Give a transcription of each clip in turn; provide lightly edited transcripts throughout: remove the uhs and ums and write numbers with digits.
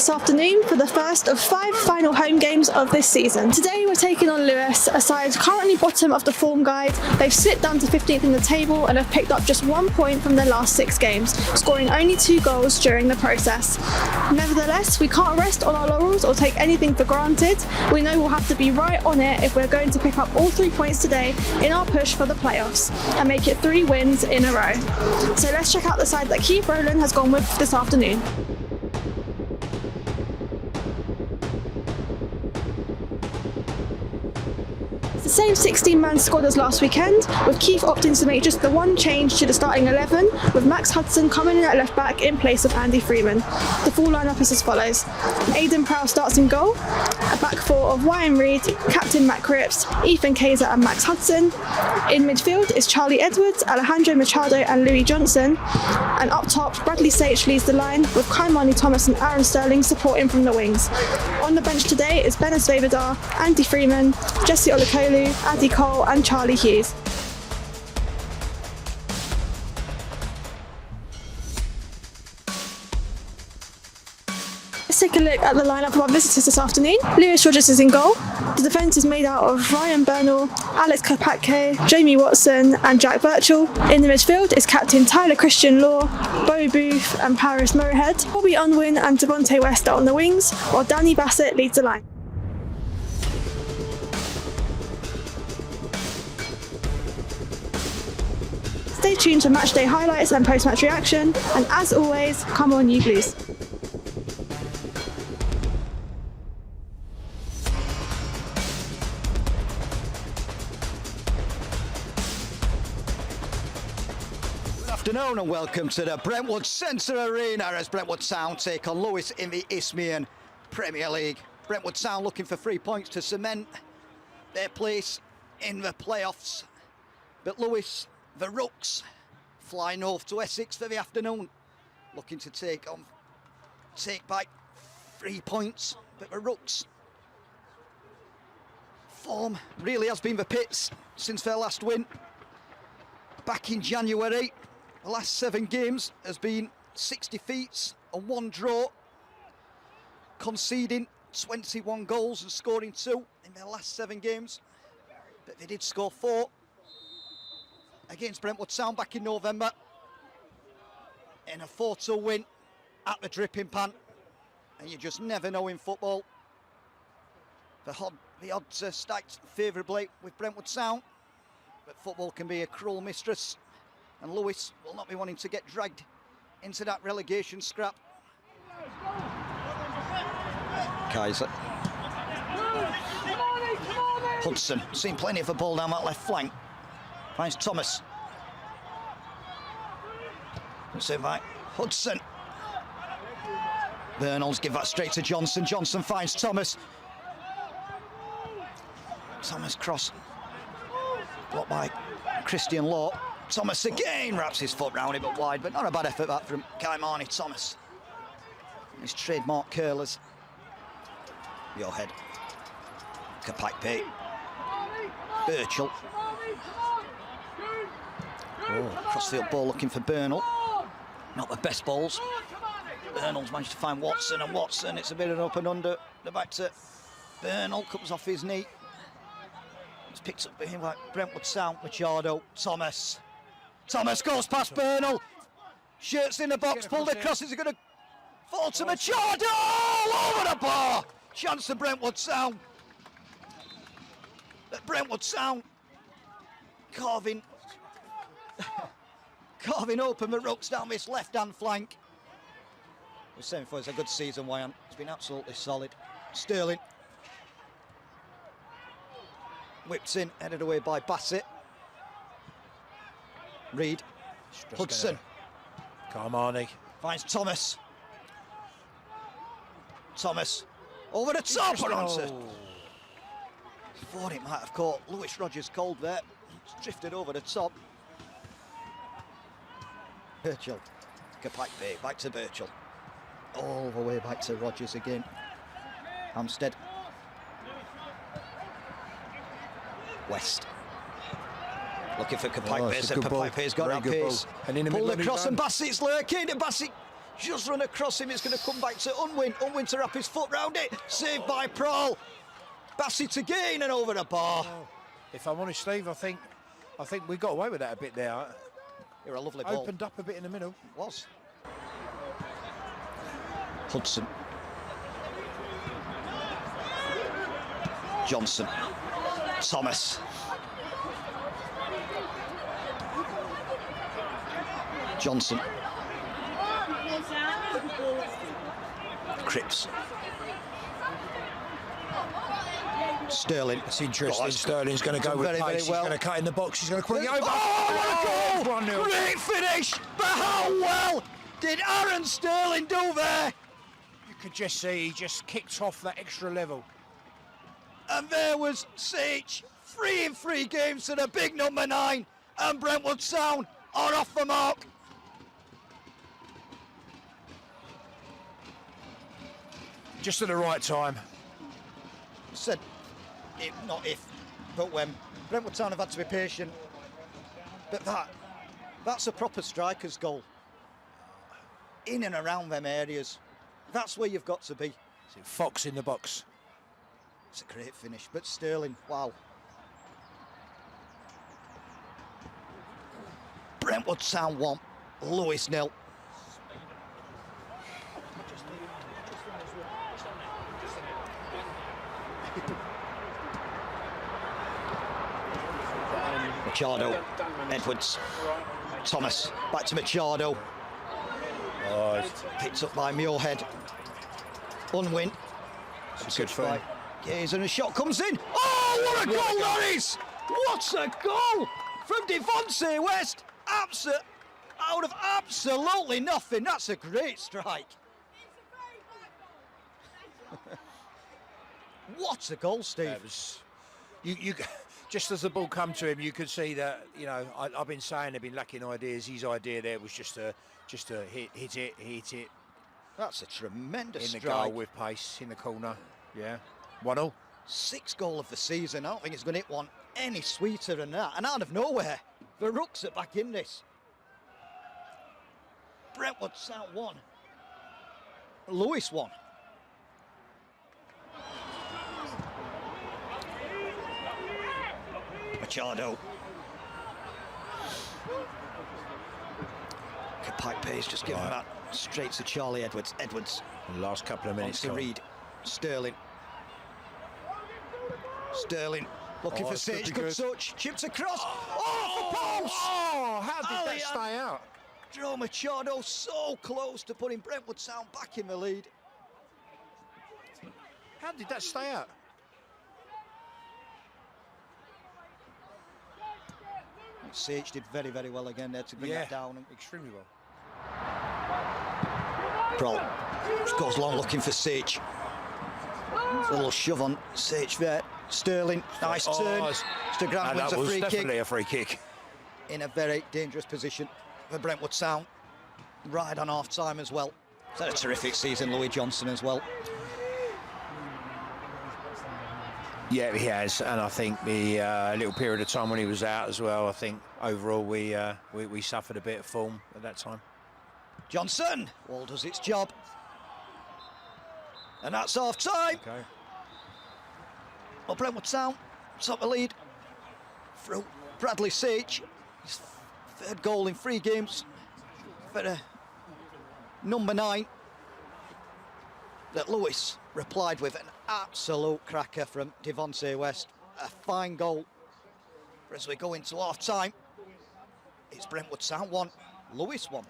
this afternoon for the first of 5 final home games of this season. Today we're taking on Lewes, a side currently bottom of the form guide. They've slipped down to 15th in the table and have picked up just 1 point from their last 6 games, scoring only 2 goals during the process. Nevertheless, we can't rest on our laurels or take anything for granted. We know we'll have to be right on it if we're going to pick up all 3 points today in our push for the playoffs and make it 3 wins in a row. So let's check out the side that Keith Rowland has gone with this afternoon. The same 16-man squad as last weekend, with Keith opting to make just the one change to the starting 11, with Max Hudson coming in at left back in place of Andy Freeman. The full lineup is as follows: Aidan Prowse starts in goal, a back four of Wyan Reid, captain Matt Cripps, Ethan Kayser and Max Hudson. In midfield is Charlie Edwards, Alejandro Machado and Louis Johnson, and up top Bradley Sage leads the line, with Kaimani Thomas and Aaron Sterling supporting from the wings. On the bench today is Benes Vavadar, Andy Freeman, Jesse Olukolu, Addy Cole and Charlie Hughes. Let's take a look at the lineup of our visitors this afternoon. Lewis Rogers is in goal. The defence is made out of Ryan Burnell, Alex Kopatke, Jamie Watson and Jack Birchall. In the midfield is captain Tyler Christian Law, Bo Booth and Paris Moorhead. Bobby Unwin and Devontae West are on the wings, while Danny Bassett leads the line. Stay tuned for matchday highlights and post-match reaction, and as always, come on you Blues. Good afternoon and welcome to the Brentwood Centre Arena as Brentwood Town take on Lewes in the Isthmian Premier League. Brentwood Town looking for 3 points to cement their place in the playoffs, but Lewes, the Rooks, fly north to Essex for the afternoon, looking to take back 3 points. But the Rooks' form really has been the pits since their last win back in January. The last 7 games has been 6 defeats and 1 draw, conceding 21 goals and scoring 2 in their last 7 games. But they did score 4 against Brentwood Town back in November in a 4-2 win at the dripping pan. And you just never know in football. The odds are stacked favourably with Brentwood Town, but football can be a cruel mistress, and Lewes will not be wanting to get dragged into that relegation scrap. Kayser. Hudson, seen plenty of the ball down that left flank. Finds Thomas. Save by Hudson. Burnell's give that straight to Johnson. Johnson finds Thomas. Thomas cross. Blocked by Christian Law. Thomas again wraps his foot round it, but wide. But not a bad effort that from Kaimani Thomas. His trademark curlers. Your head. Kopatke. Birchall. Crossfield ball looking for Burnell. Not the best balls. Burnell's managed to find Watson, and Watson, it's a bit of an up and under. The back to Burnell, comes off his knee. It's picked up behind like Brentwood Town. Machado, Thomas. Thomas goes past Burnell. Shirts in the box, pulled across. Is it going to fall to Machado? Over the bar! Chance to Brentwood Town. But Brentwood Town carving open the Rooks down this left-hand flank. I was saying before, it's a good season, Wyan. It's been absolutely solid. Sterling. Whipped in, headed away by Bassett. Reid. Hudson. Kaimani. Finds Thomas. Thomas. Over the top and onto. Thought it might have caught Lewis Rogers cold there. It's drifted over the top. Birchall. Kopatke, back to Birchall. All the way back to Rogers again. Hampstead. West. Looking for Kopatke, so Kopatke's got that pace. Pulled across and Bassett's lurking, and Bassett just run across him. It's going to come back to Unwin. Unwin to wrap his foot round it. Saved by Prahl. Bassett again and over the bar. Oh, if I'm honest, Steve, I think we got away with that a bit there. You're a lovely ball. Opened up a bit in the middle. Was. Hudson. Johnson. Thomas. Johnson. Cripps. Sterling. It's interesting. Oh, Sterling's going to go with very, pace. very well. He's going to cut in the box. He's going to bring it over. Oh, what a goal! 1-0. Great finish! But how well did Aaron Sterling do there? You could just see he just kicked off that extra level. And there was Sage, 3 in 3 games to the big number 9, and Brentwood Town are off the mark. Just at the right time. Said, not if, but when. Brentwood Town have had to be patient. But that's a proper striker's goal. In and around them areas. That's where you've got to be. Fox in the box. It's a great finish, but Sterling, wow. Brentwood Town 1, Lewes 0. Machado, Edwards, Thomas, back to Machado. Oh, Picked up by Muirhead. Unwin. it's a good for him. Gaze and a shot comes in. Oh, what a goal that is! What a goal from Devontae West. Out of absolutely nothing. That's a great strike. What a goal, Steve. That was, you just as the ball come to him, you could see that, you know, I've been saying they've been lacking ideas. His idea there was just to hit it. That's a tremendous in the strike. goal with pace in the corner. Yeah, 1-0. 6th goal of the season. I don't think it's going to hit one any sweeter than that. And out of nowhere, the Rooks are back in this. Brentwood Town 1. Lewes 1. Machado. Pike pace, just giving that straight to Charlie Edwards. Edwards. The last couple of minutes. To Reed. Sterling. Sterling looking for Sage. Good touch. Chipped across. Oh, for post! Oh, how did that stay out? Joe Machado so close to putting Brentwood Town back in the lead. How did that stay out? Sage did very, very well again there to bring that down. Extremely well. Prahl just goes long looking for Sage. A little shove on Sage there. Sterling, nice turn. Mr. Grant wins a free kick. Definitely a free kick. In a very dangerous position for Brentwood Town. Right on half time as well. He's had a terrific season, Louis Johnson as well. Yeah, he has, and I think the little period of time when he was out as well, I think overall we suffered a bit of form at that time. Johnson, all does its job. And that's half time. Okay. Well, Brentwood Town, top the lead through Bradley Sage. His 3rd goal in 3 games for number 9. That Lewes replied with an absolute cracker from Devontae West. A fine goal. As we go into half time, it's Brentwood Town 1, Lewes 1.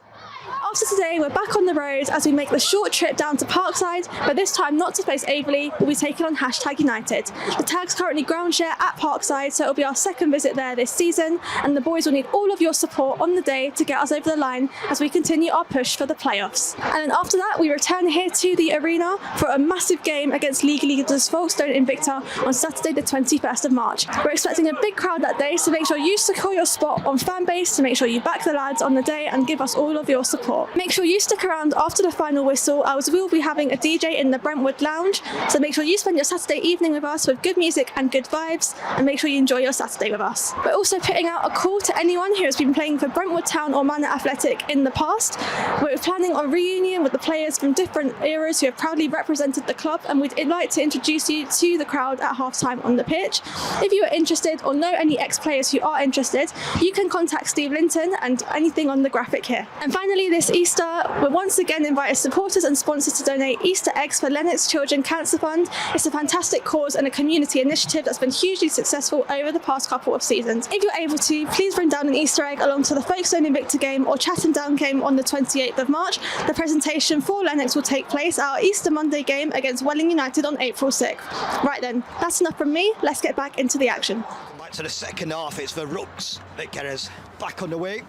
After today, we're back on the road as we make the short trip down to Parkside, but this time not to face Averley, we'll be taking on #United. The Tag's currently ground share at Parkside, so it'll be our 2nd visit there this season, and the boys will need all of your support on the day to get us over the line as we continue our push for the playoffs. And then after that, we return here to the arena for a massive game against league leaders Folkestone Invicta on Saturday the 21st of March. We're expecting a big crowd that day, so make sure you secure your spot on Fanbase to make sure you back the lads on the day and give us all of your support. Make sure you stick around after the final whistle, as we'll be having a DJ in the Brentwood Lounge, so make sure you spend your Saturday evening with us with good music and good vibes, and make sure you enjoy your Saturday with us. We're also putting out a call to anyone who has been playing for Brentwood Town or Manor Athletic in the past. We're planning on reunion with the players from different eras who have proudly represented the club, and we'd like to introduce you to the crowd at half-time on the pitch. If you are interested or know any ex-players who are interested, you can contact Steve Linton and anything on the graphic here. And finally, this Easter, we'll once again invite supporters and sponsors to donate Easter eggs for Lennox Children Cancer Fund. It's a fantastic cause and a community initiative that's been hugely successful over the past couple of seasons. If you're able to, please bring down an Easter egg along to the Folkestone Invicta game or Chatham Down game on the 28th of March. The presentation for Lennox will take place at our Easter Monday game against Welling United on April 6th. Right then, that's enough from me. Let's get back into the action. Back to the second half, it's for Rooks that get us back underway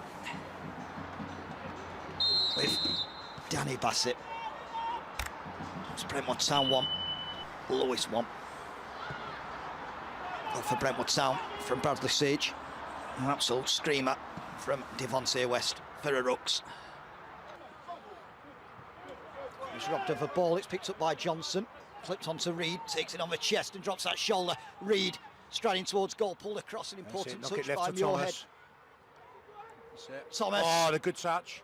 with Danny Bassett. It's Brentwood Town 1, Lewes 1. Goal for Brentwood Town from Bradley Sage. An absolute screamer from Devontae West for a Rooks. He's robbed of a ball, it's picked up by Johnson. Flipped onto Reed, takes it on the chest and drops that shoulder. Reed striding towards goal, pulled across, an important touch by Muirhead. Thomas. Oh, the good touch.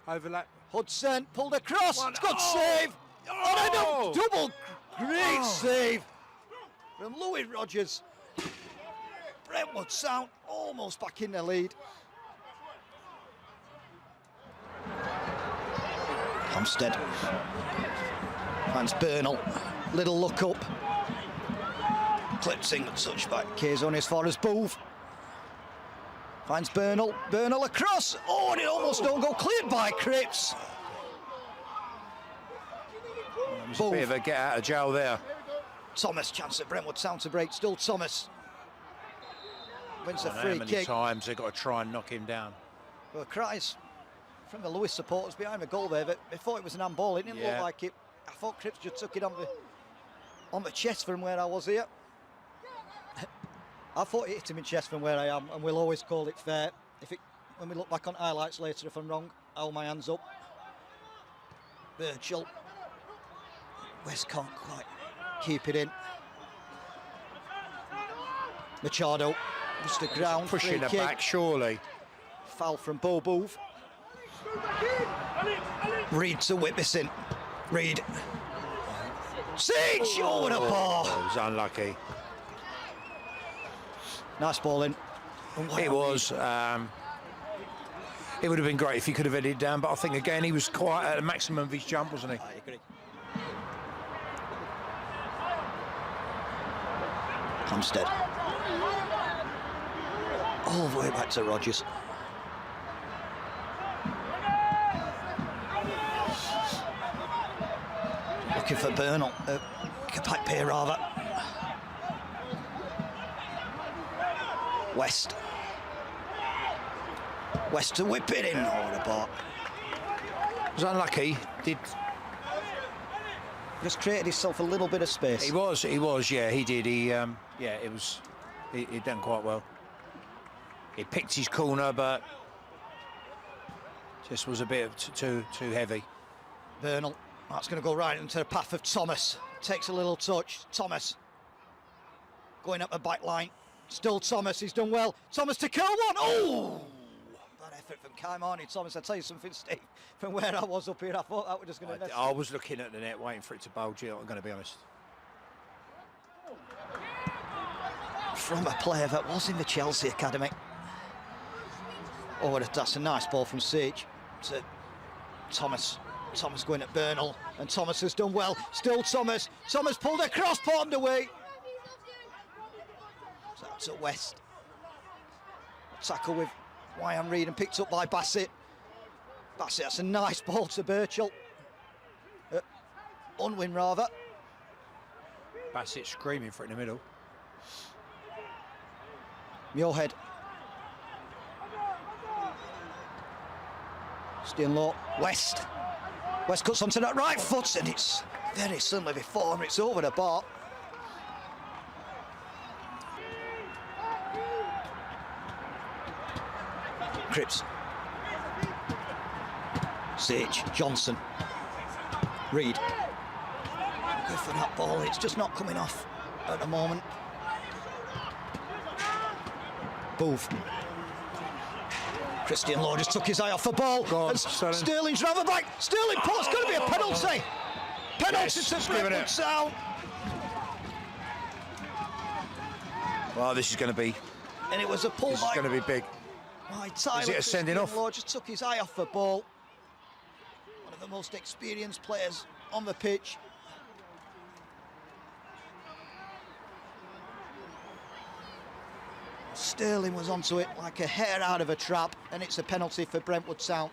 Overlap. Hudson pulled across. It's good save. Oh, double great save from Louis Rogers. Brentwood Town almost back in the lead. Hampstead finds Burnell. Little look up. Clips in, touch by Kayson as far as Bove. Finds Burnell. Burnell across. Oh, and it almost don't go. Cleared by Cripps. It was a bit of a get out of jail there. Thomas, chance at Brentwood Town to break. Still Thomas. Wins a free How many kick. times they've got to try and knock him down? Well, cries from the Lewes supporters behind the goal there, but they thought it was an handball. It didn't look like it. I thought Cripps just took it on the chest from where I was here. I thought it hit him in chest from where I am, and we'll always call it fair. When we look back on highlights later, if I'm wrong, I'll hold my hands up. Virgil. West can't quite keep it in. Machado, just the ground. Pushing her back, surely. Foul from Bove. Reed to whip this in. Reed. Sage! Oh, what a ball! It was unlucky. Nice ball in. It was. It would have been great if he could have headed down, but I think again he was quite at the maximum of his jump, wasn't he? I agree. Hampstead. All the way back to Rogers. Looking for Burnell. Back pair rather. West. West to whip it in. Oh, what a ball. It was unlucky. Just created himself a little bit of space. He was, yeah, he did. He done quite well. He picked his corner, but just was a bit too heavy. Burnell, that's going to go right into the path of Thomas. Takes a little touch. Thomas going up the back line. Still Thomas, he's done well. Thomas to kill one. Oh! Bad effort from Kaimani. Thomas, I'll tell you something, Steve. From where I was up here, I thought that was just going to... I was looking at the net, waiting for it to bulge out, I'm going to be honest. From a player that was in the Chelsea academy. Oh, that's a nice ball from Sage to Thomas. Thomas going at Burnell, and Thomas has done well. Still Thomas. Thomas pulled across, palmed away. To West. Tackle with Wyan Reed and picked up by Bassett. Bassett, that's a nice ball to Birchall. Unwin rather. Bassett screaming for it in the middle. Muirhead. Staying low. West. West cuts onto that right foot, and it's very similar before, and it's over the bar. Cripps. Sage, Johnson, Reed. Go for that ball, it's just not coming off at the moment. Booth. Christian Law just took his eye off the ball. On, and Sterling's round the back. Sterling Paul's going to be a penalty. Penalty to Brentwood Town. Well, this is going to be. And it was a pull. This is going to be big. Tyler Is it a sending off? Law just took his eye off the ball. One of the most experienced players on the pitch. Sterling was onto it like a hare out of a trap, and it's a penalty for Brentwood Town.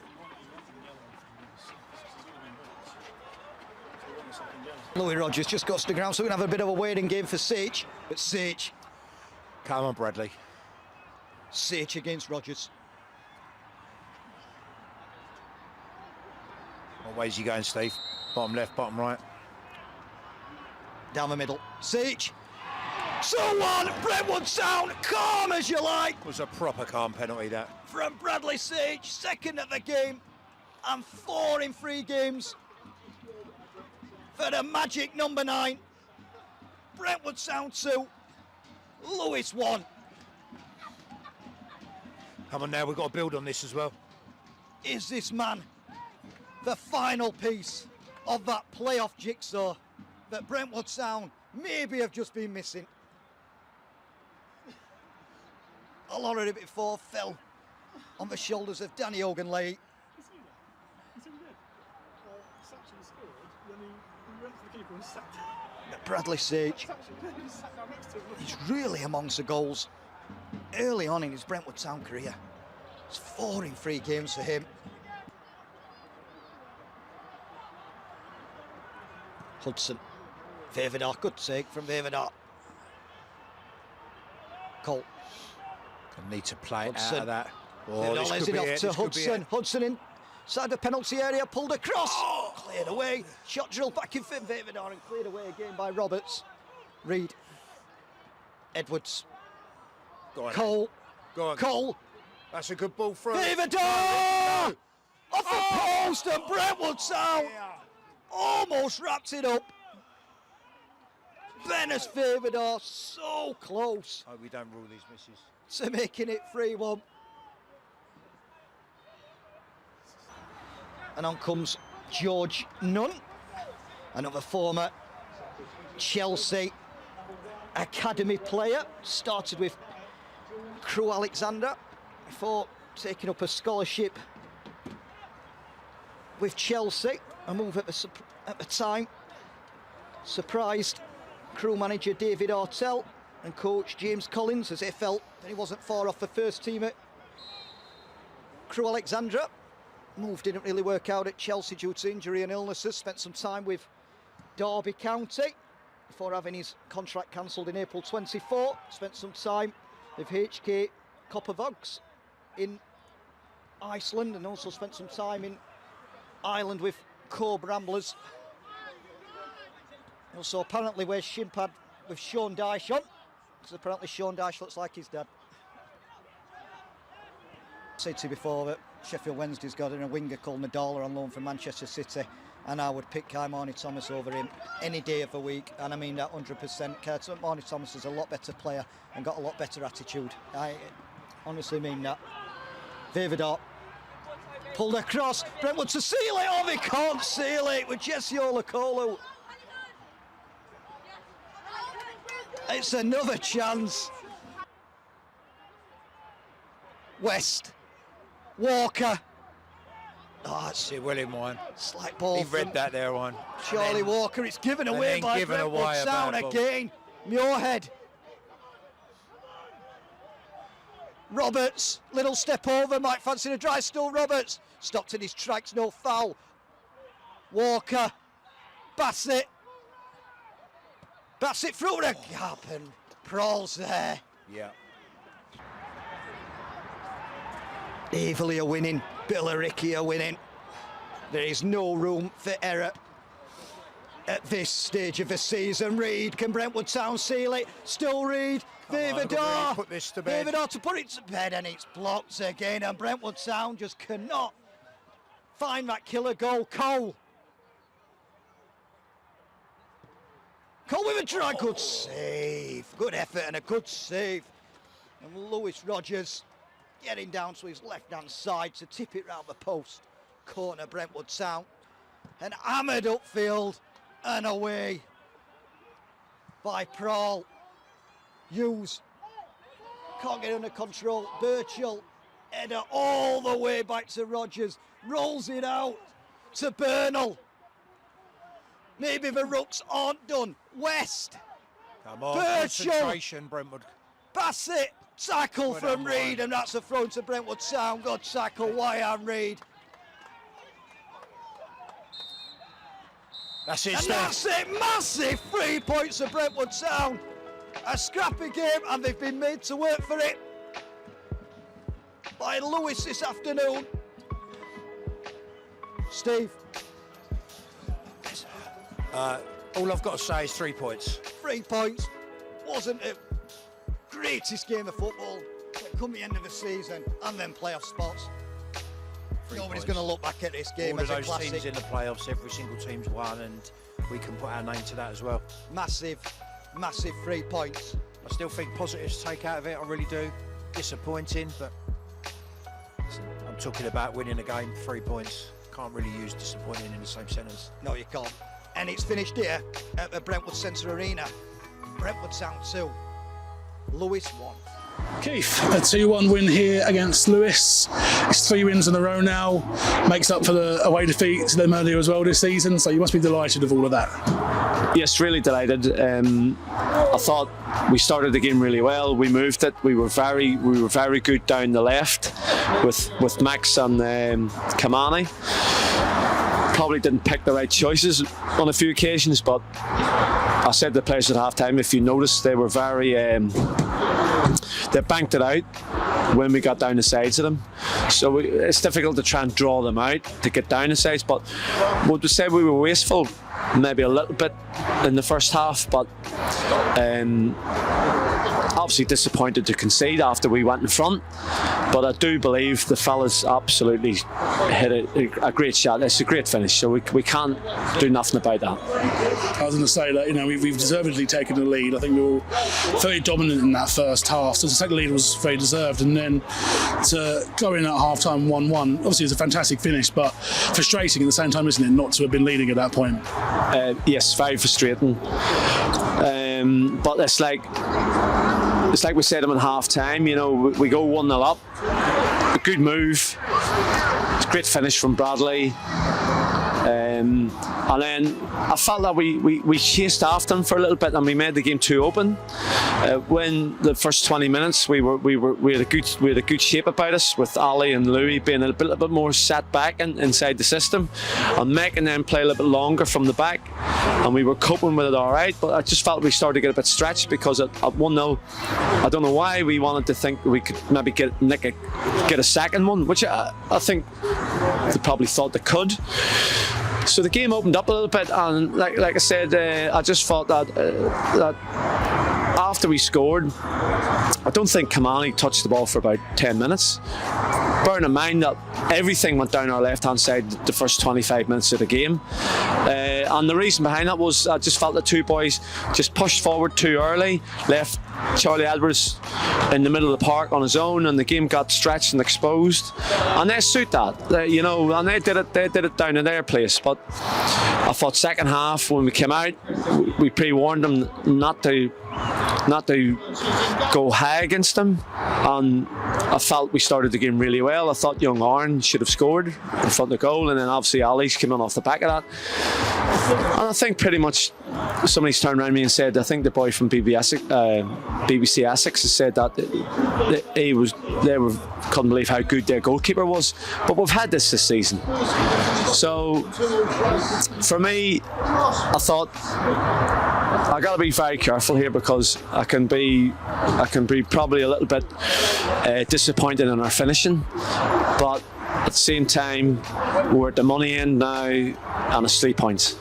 Louis Rogers just got to the ground, so we're going to have a bit of a waiting game for Sage. But Sage. Come on, Bradley. Sage against Rogers. What way is he going, Steve? Bottom left, bottom right. Down the middle. Sage. 2-1, Brentwood Town, calm as you like. It was a proper calm penalty, that. From Bradley Sage, second of the game, and 4 in 3 games. For the magic number 9. Brentwood Town 2, Lewes 1. Come on now, we've got to build on this as well. Is this man the final piece of that playoff jigsaw that Brentwood Town maybe have just been missing? A lot of it before fell on the shoulders of Danny Ogunleye. Bradley Sage, he's really amongst the goals early on in his Brentwood Town career. It's 4 in 3 games for him. Hudson, Vavedar, good take from Vavedar. Cole. Need to play Hudson. out of that. Oh, this could be it. To Hudson. Hudson inside the penalty area, pulled across. Oh. Cleared away. Shot drilled back in for Vavedar and cleared away again by Roberts. Reed. Edwards. Go on, Cole. Go on. Cole. That's a good ball through. Vavedar! Off the post and Brentwood Town almost wrapped it up. Bennis Vavedar so close. Oh, we don't rule these misses. To making it 3-1. And on comes George Nunn, another former Chelsea academy player. Started with Crewe Alexandra before taking up a scholarship with Chelsea. A move at the time surprised Crewe manager David Artell and coach James Collins, as they felt that he wasn't far off the first team at Crewe Alexandra. Move didn't really work out at Chelsea due to injury and illnesses. Spent some time with Derby County before having his contract cancelled in April 24. Spent some time with HK Coppervogs in Iceland, and also spent some time in Ireland with Co Bramblers. Also apparently wears shin pad with Sean Dyche on, because apparently Sean Dyche looks like his dad. Said to you before that Sheffield Wednesday's got a winger called Nadala on loan from Manchester City, and I would pick Kai Marnie Thomas over him any day of the week, and I mean that 100%. Kai Marnie Thomas is a lot better player and got a lot better attitude. I honestly mean that. Vavedar pulled across, Brentwood to seal it. Oh, they can't seal it with Jesse Olakolu. It's another chance. West. Walker. Oh, that's See William one. slight ball. He read that there one. Charlie Walker. It's given away by Brentwood Town again. Muirhead. Roberts. Little step over. Might fancy a dry still. Roberts. Stopped in his tracks. No foul. Walker. Bassett. Bassett through the gap and Prawls there. Yeah. Evilly are winning, Billericay are winning. There is no room for error at this stage of the season. Reed, can Brentwood Town seal it? Still Reed, Vavedar. Put this to bed. Vavedar to put it to bed, and it's blocked again, and Brentwood Town just cannot find that killer goal. Cole. Cole with a try. Good save. Good effort and a good save. And Lewis Rogers getting down to his left-hand side to tip it round the post. Corner, Brentwood Town. And hammered upfield and away by Prawl. Hughes can't get under control. Birchall, header all the way back to Rogers. Rolls it out to Burnell. Maybe the Rooks aren't done. West. Come on, Birchall. concentration, Brentwood. Bassett, tackle Good from on, Reid, Ryan. and that's a throw to Brentwood Town. Good tackle, Wyan Reid. That's it, And Steph. that's it, massive 3 points to Brentwood Town. A scrappy game, and they've been made to work for it by Lewis this afternoon. Steve. All I've got to say is 3 points. 3 points. Wasn't the greatest game of football, but come the end of the season and then playoff spots. Nobody's going to look back at this game All as of a those classic. teams in the playoffs, every single team's won, and we can put our name to that as well. Massive 3 points. I still think positives to take out of it, I really do. Disappointing, but I'm talking about winning a game, 3 points. Can't really use disappointing in the same sentence. No, you can't. And it's finished here at the Brentwood Centre Arena. Brentwood Town 2, Lewes 1. Keith, a 2-1 win here against Lewes. It's 3 wins in a row now. Makes up for the away defeat to them earlier as well this season, so you must be delighted with all of that. Yes, really delighted. I thought we started the game really well. We moved it. We were very good down the left with Max and Kamani. Probably didn't pick the right choices on a few occasions, but I said to the players at half time, if you notice, they were very they banked it out when we got down the sides of them, so it's difficult to try and draw them out to get down the sides. But would we say we were wasteful? Maybe a little bit in the first half, but obviously disappointed to concede after we went in front. But I do believe the fellas absolutely hit a great shot. It's a great finish, so we can't do nothing about that. I was going to say that, you know, we've deservedly taken the lead. I think we were very dominant in that first half, so the second lead was very deserved, and then to go in at half time 1-1, obviously it's a fantastic finish, but frustrating at the same time, isn't it, not to have been leading at that point? Yes, very frustrating, but it's like we said them in half time, you know, we go 1-0 up, a good move, it's a great finish from Bradley, and then I felt that we chased after them for a little bit and we made the game too open. When the first 20 minutes we had a good shape about us, with Ali and Louis being a little bit more set back inside the system and making them play a little bit longer from the back, and we were coping with it all right. But I just felt we started to get a bit stretched because at 1-0, I don't know why we wanted to think we could maybe get a second one, which I think they probably thought they could. So the game opened up a little bit, and like I said, I just thought that after we scored, I don't think Kamani touched the ball for about 10 minutes. Bearing in mind that everything went down our left-hand side the first 25 minutes of the game. And the reason behind that was I just felt the two boys just pushed forward too early, left Charlie Edwards in the middle of the park on his own, and the game got stretched and exposed. And they suit that, you know, and they did it down in their place. But I thought second half, when we came out, we pre-warned them not to go high against them, and I felt we started the game really well. I thought young Aaron should have scored in front of the goal, and then obviously Ali's came in off the back of that. And I think pretty much somebody's turned around me and said, I think the boy from BBC Essex has said that they couldn't believe how good their goalkeeper was. But we've had this season, so for me, I thought I got to be very careful here, because I can be probably a little bit disappointed in our finishing, but at the same time we're at the money end now and it's 3 points.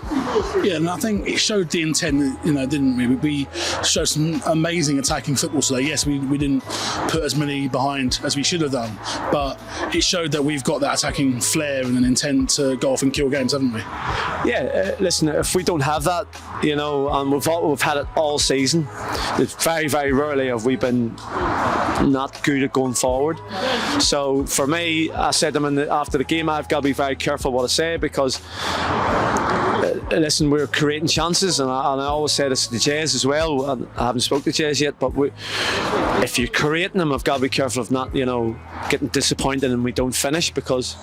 Yeah, and I think it showed the intent, you know, didn't we? We showed some amazing attacking football today. Yes, we didn't put as many behind as we should have done, but it showed that we've got that attacking flair and an intent to go off and kill games, haven't we? Yeah, listen, if we don't have that, you know, and we've had it all season, it's very, very rarely have we been not good at going forward. So for me, I said to them after the game, I've got to be very careful what I say, because listen, we're creating chances, and I always say this to the Jays as well. I haven't spoken to the Jays yet, but if you're creating them, I've got to be careful of not, you know, getting disappointed and we don't finish, because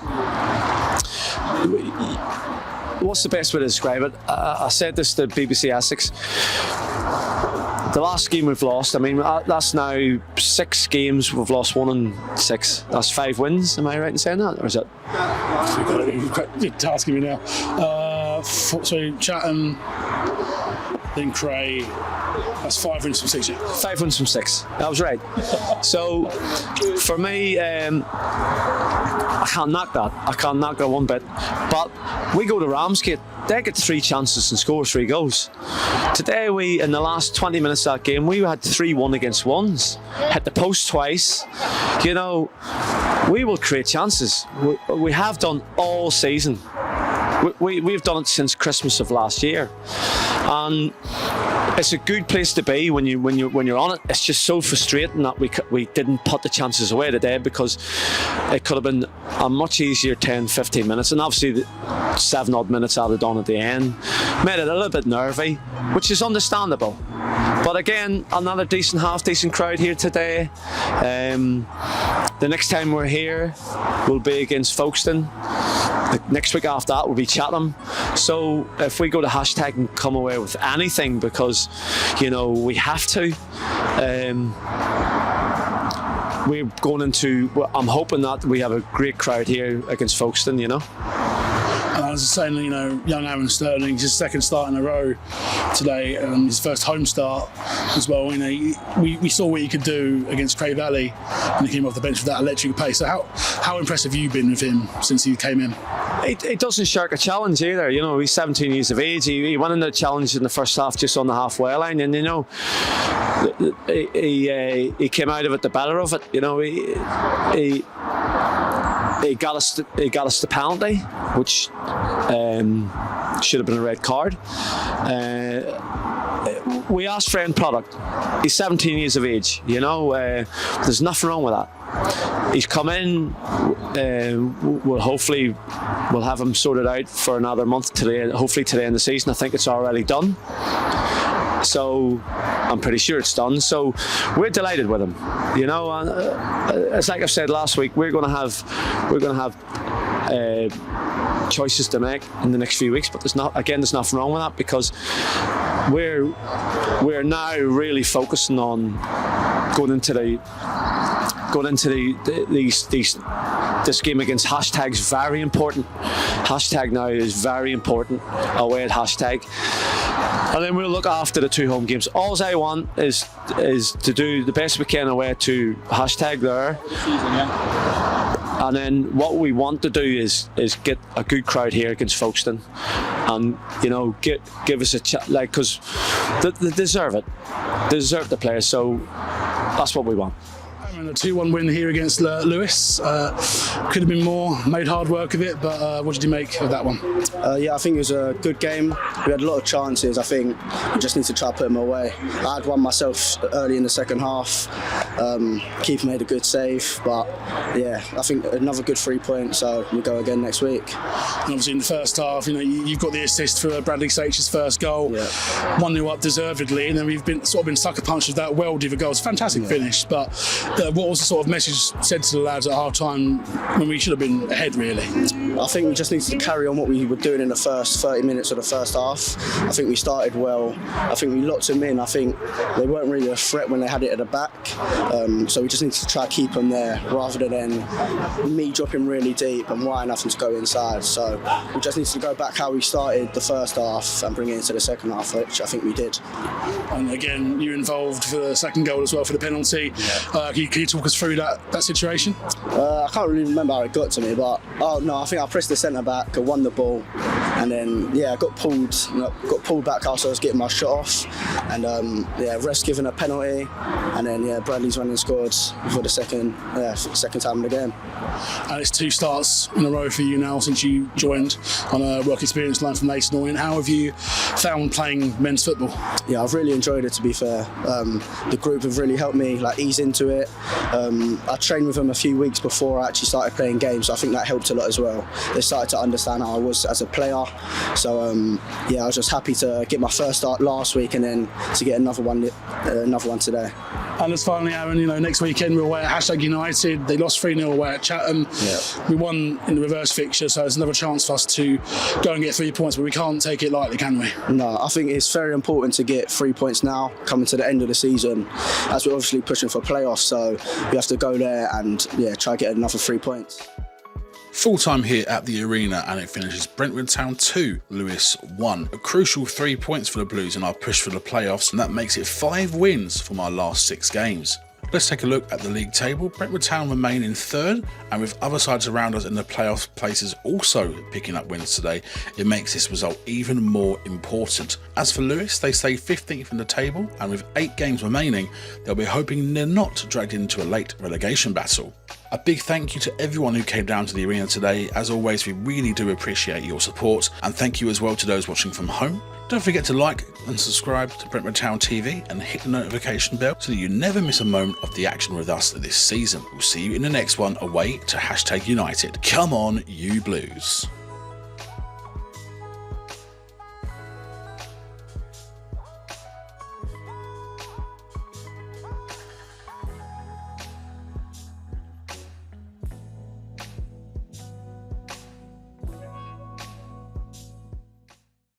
what's the best way to describe it? I said this to BBC Essex. The last game we've lost, I mean, that's now 6 games, we've lost 1 and 6. That's 5 wins, am I right in saying that? Or is it? You're tasking me now. So Chatham, then Cray, that's 5 wins from 6. 5 wins from 6, I was right. So, for me, I can't knock that one bit. But we go to Ramsgate, they get 3 chances and score 3 goals. Today, in the last 20 minutes of that game, we had 3 1-against-1s. Hit the post twice. You know, we will create chances. We have done all season. We've done it since Christmas of last year. And it's a good place to be when you're on it. It's just so frustrating that we didn't put the chances away today, because it could have been a much easier 10-15 minutes, and obviously the 7 odd minutes added on at the end made it a little bit nervy, which is understandable. But again, another half decent crowd here today. The next time we're here will be against Folkestone. The next week after that will be Chatham. So if we go to hashtag and come away with anything, because, you know, we have to, we're going into, I'm hoping that we have a great crowd here against Folkestone, you know. I was saying, you know, young Aaron Sterling, his second start in a row today, his first home start as well. You know, we saw what he could do against Cray Valley, and he came off the bench with that electric pace. So how impressive have you been with him since he came in? He doesn't shirk a challenge either. You know, he's 17 years of age. He went into the challenge in the first half just on the halfway line, and you know, he came out of it the better of it. You know, he got us the penalty, which should have been a red card. We asked for end product. He's 17 years of age. You know, there's nothing wrong with that. He's come in. We'll have him sorted out for another month today. Hopefully today in the season. I think it's already done. So I'm pretty sure it's done. So we're delighted with him. You know, it's like I've said last week. We're going to have choices to make in the next few weeks. But there's nothing wrong with that, because we're now really focusing on going into this game against hashtag's very important. Hashtag now is very important away at hashtag. And then we'll look after the 2 home games. All I want is to do the best we can away to hashtag there. And then what we want to do is get a good crowd here against Folkestone, and you know, give us a because they deserve it. They deserve the players. So that's what we want. And a 2-1 win here against Lewes. Could have been more, made hard work of it, but what did you make of that one? Yeah, I think it was a good game. We had a lot of chances. I think we just need to try to put them away. I had one myself early in the second half. Keeper made a good save, but yeah, I think another good 3 points, so we'll go again next week. And obviously in the first half, you know, you've got the assist for Bradley Saitch's first goal. Yeah. 1-0 up deservedly, and then we've been sucker punched with that Weldy of a goal. It's a fantastic finish, but what was the sort of message said to the lads at half time when we should have been ahead, really? I think we just need to carry on what we were doing in the first 30 minutes of the first half. I think we started well. I think we locked them in. I think they weren't really a threat when they had it at the back. So we just need to try to keep them there rather than me dropping really deep and Ryan having to go inside. So we just need to go back how we started the first half and bring it into the second half, which I think we did. And again, you're involved for the second goal as well for the penalty. Yeah. Can you talk us through that situation? I can't really remember how it got to me, but I think I pressed the centre back, I won the ball, and then I got pulled back after I was getting my shot off, and ref's given a penalty, and then Bradley's run and scored for the second time in the game. And it's 2 starts in a row for you now since you joined on a work experience line from Leyton Orient. How have you found playing men's football? Yeah, I've really enjoyed it, to be fair. The group have really helped me ease into it. I trained with them a few weeks before I actually started playing games, so I think that helped a lot as well. They started to understand how I was as a player, so I was just happy to get my first start last week and then to get another one today. And as finally, Aaron, next weekend we're away at #United. They lost 3-0 away at Chatham. Yeah. We won in the reverse fixture, so it's another chance for us to go and get 3 points, but we can't take it lightly, can we? No, I think it's very important to get 3 points now, coming to the end of the season, as we're obviously pushing for playoffs, so we have to go there and try to get another 3 points. Full time here at the arena, and it finishes Brentwood Town 2, Lewes 1. A crucial 3 points for the Blues in our push for the playoffs, and that makes it 5 wins from our last 6 games. Let's take a look at the league table. Brentwood Town remain in 3rd, and with other sides around us in the playoff places also picking up wins today, it makes this result even more important. As for Lewes, they stay 15th in the table, and with 8 games remaining, they'll be hoping they're not dragged into a late relegation battle. A big thank you to everyone who came down to the arena today. As always, we really do appreciate your support, and thank you as well to those watching from home. Don't forget to like and subscribe to Brentwood Town TV and hit the notification bell so that you never miss a moment of the action with us this season. We'll see you in the next one away to #United. Come on, you Blues.